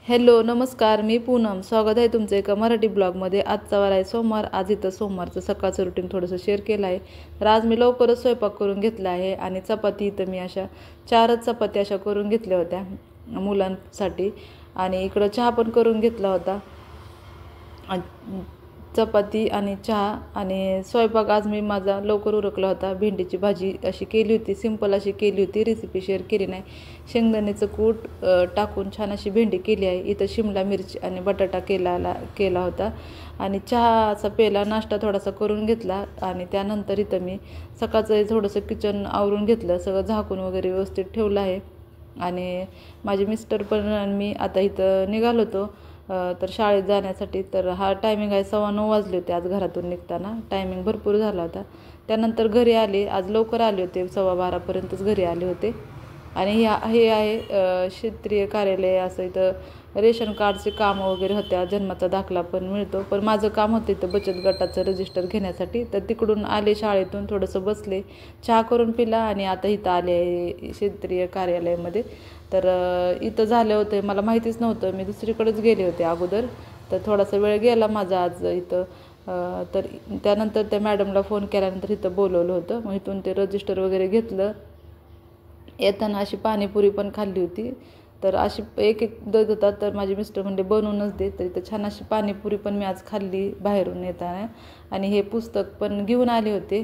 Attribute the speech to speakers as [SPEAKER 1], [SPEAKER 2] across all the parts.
[SPEAKER 1] Hello नमस्कार, मी पूनम. स्वागत आहे तुमचं एका मराठी ब्लॉगमध्ये. आजचा वार आहे सोमवार. आज इथं सोमवारचं सकाळचं रुटीन थोडंसं शेअर केलं आहे. तर आज मी लवकरच स्वयंपाक करून घेतला आहे आणि चपाती इथं मी अशा 4च चपाती अशा करून घेतल्या होत्या मुलांसाठी. आणि इकडं चहा पण करून घेतला होता. चपाती आणि चहा आणि स्वयंपाक आज मी माझा लवकर उरकला होता. भेंडीची भाजी अशी केली होती, सिंपल अशी केली होती, रेसिपी शेअर केली नाही. शेंगदाण्याचं कूट टाकून छान अशी भेंडी केली आहे. इथं शिमला मिरची आणि बटाटा केला होता. आणि चहाचा पेला नाश्ता थोडासा करून घेतला. आणि त्यानंतर इथं मी सकाळचं थोडंसं किचन आवरून घेतलं, सगळं झाकून वगैरे व्यवस्थित ठेवलं आहे. आणि माझे मिस्टर पण मी आता इथं निघालो होतो तर शाळेत जाण्यासाठी. तर हा टायमिंग आहे 9:15 वाजले होते आज घरातून निघताना. टायमिंग भरपूर झाला होता. त्यानंतर घरी आले, आज लवकर आले होते, 12:15पर्यंतच घरी आले होते. आणि हे आहे क्षेत्रीय कार्यालय. असं इथं रेशन कार्डचे कामं वगैरे होत्या, जन्माचा दाखला पण मिळतो. पण माझं काम होतं इथं बचत गटाचं रजिस्टर घेण्यासाठी. तर तिकडून आले, शाळेतून थोडंसं बसले, चहा करून पिला आणि आता इथं आले आहे क्षेत्रीय कार्यालयामध्ये. तर इथं झालं होतं, मला माहितीच नव्हतं, मी दुसरीकडेच गेले होते अगोदर. तर थोडासा वेळ गेला माझा आज इथं. तर त्यानंतर त्या मॅडमला फोन केल्यानंतर इथं बोलवलं होतं. मग इथून ते रजिस्टर वगैरे घेतलं. येताना अशी पाणीपुरी पण खाल्ली होती. तर अशी एक देत होता, तर माझे मिस्टर म्हणले बनवूनच दे. तर इथं छान अशी पाणीपुरी पण मी आज खाल्ली बाहेरून येताना. आणि हे पुस्तक पण घेऊन आले होते.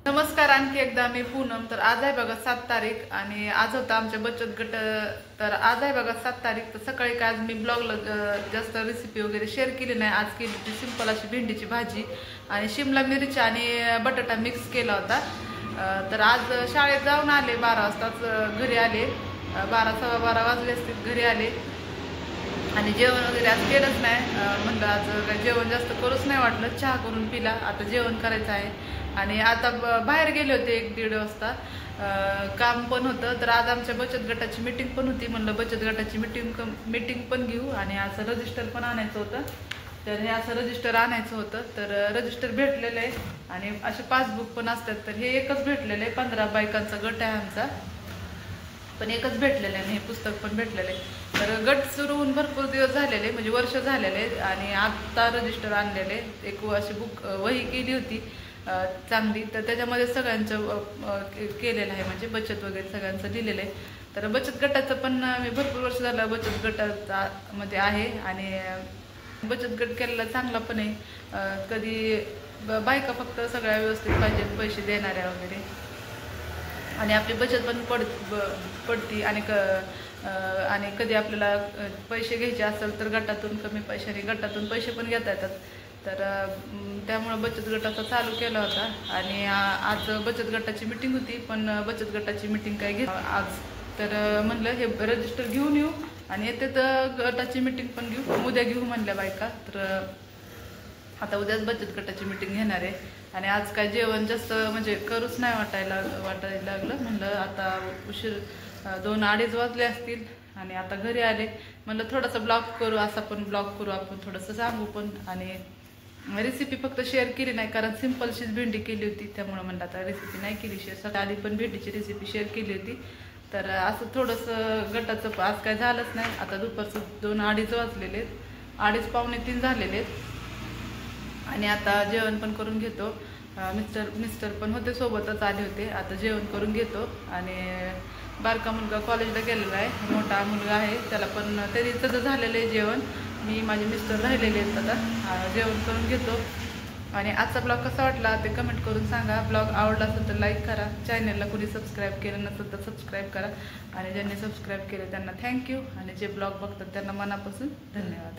[SPEAKER 1] नमस्कार, आणखी एकदा मी पूनम. तर आज आहे बघा 7 तारीख आणि आज होता आमच्या बचत गट. तर आज आहे बघा 7 तारीख. तर सकाळी काय आज मी ब्लॉगला जास्त रेसिपी वगैरे शेअर केली नाही. आज केली होती सिंपल अशी भेंडीची भाजी आणि शिमला मिरची आणि बटाटा मिक्स केला होता. तर आज शाळेत जाऊन आले, 12 वाजताच घरी आले. 12 सव्वा 12 वाजले असतील घरी आले. आणि जेवण वगैरे आज केलंच नाही. म्हणलं आज काही जेवण जास्त करूच नाही वाटलं, चहा करून पिला. आता जेवण करायचं आहे. आणि आता बाहेर गेले होते 1-1:30 वाजता, काम पण होतं. तर आज आमच्या बचत गटाची मीटिंग पण होती. म्हणलं बचत गटाची मीटिंग पण घेऊ. आणि असं रजिस्टर पण आणायचं होतं. तर हे असं रजिस्टर आणायचं होतं. तर रजिस्टर भेटलेलं आहे आणि असे पासबुक पण असतात. तर हे एकच भेटलेलं आहे. 15 बायकांचा गट आहे आमचा, पण एकच भेटलेलं आहे. हे पुस्तक पण भेटलेलं आहे. तर गट सुरू होऊन भरपूर दिवस झालेले, म्हणजे वर्ष झालेले. आणि आत्ता रजिस्टर आणलेले. एक अशी वही केली होती चांगली. तर त्याच्यामध्ये सगळ्यांचं केलेलं आहे, म्हणजे बचत वगैरे सगळ्यांचं लिहिलेलं आहे. तर बचत गटाचं पण मी भरपूर वर्ष झालं बचत गटाचा मध्ये आहे. आणि बचत गट केलेला चांगला पण आहे. कधी बायका फक्त सगळ्या व्यवस्थित पाहिजेत, पैसे देणाऱ्या वगैरे. आणि आपली बचत पण पडती. आणि कधी आपल्याला पैसे घ्यायचे असेल तर गटातून कमी पैशाने गटातून पैसे पण घेता येतात. तर त्यामुळं बचत गटाचा चालू केला होता. आणि आज बचत गटाची मीटिंग होती, पण बचत गटाची मीटिंग काय घेत आज. तर म्हणलं हे रजिस्टर घेऊन येऊ आणि येते तर गटाची मीटिंग पण घेऊ. उद्या घेऊ म्हणल्या बायका. तर आता उद्याच बचत गटाची मीटिंग घेणार आहे. आणि आज काय जेवण जास्त म्हणजे करूच नाही वाटायला लागलं. म्हणलं आता उशीर 2-2:30 वाजले असतील. आणि आता घरी आले, म्हणलं थोडासा ब्लॉग करू, असा पण ब्लॉग करू आपण, थोडंसं सांगू पण. आणि रेसिपी फक्त शेअर केली नाही, कारण सिंपलशीच भेंडी केली होती. त्यामुळं म्हणलं आता रेसिपी नाही केली शेअर. सकाळी आधी पण भेंडीची रेसिपी शेअर केली होती. तर असं थोडंसं गटाचं आज काय झालंच नाही. आता दुपारचं 2-2:30 वाजलेले, 2:30-2:45 झालेले आहेत. आणि आता जेवण पण करून घेतो. मिस्टर पण होते सोबतच आले होते. आता जेवण करून घेतो. आणि बारका मुलगा कॉलेजला गेलेला आहे, मोठा मुलगा आहे त्याला पण तरी त्याचं झालेलं आहे जेवण. मी माझे मिस्टर राहिलेले आहेत. आता जेवण करून घेतो. आणि आजचा ब्लॉग कसा वाटला ते कमेंट करून सांगा. ब्लॉग आवडला असेल तर लाईक करा. चॅनलला कोणी सबस्क्राईब केलं नसेल तर सबस्क्राईब करा. आणि ज्यांनी सबस्क्राईब केलं त्यांना थँक्यू. आणि जे ब्लॉग बघतात त्यांना मनापासून धन्यवाद.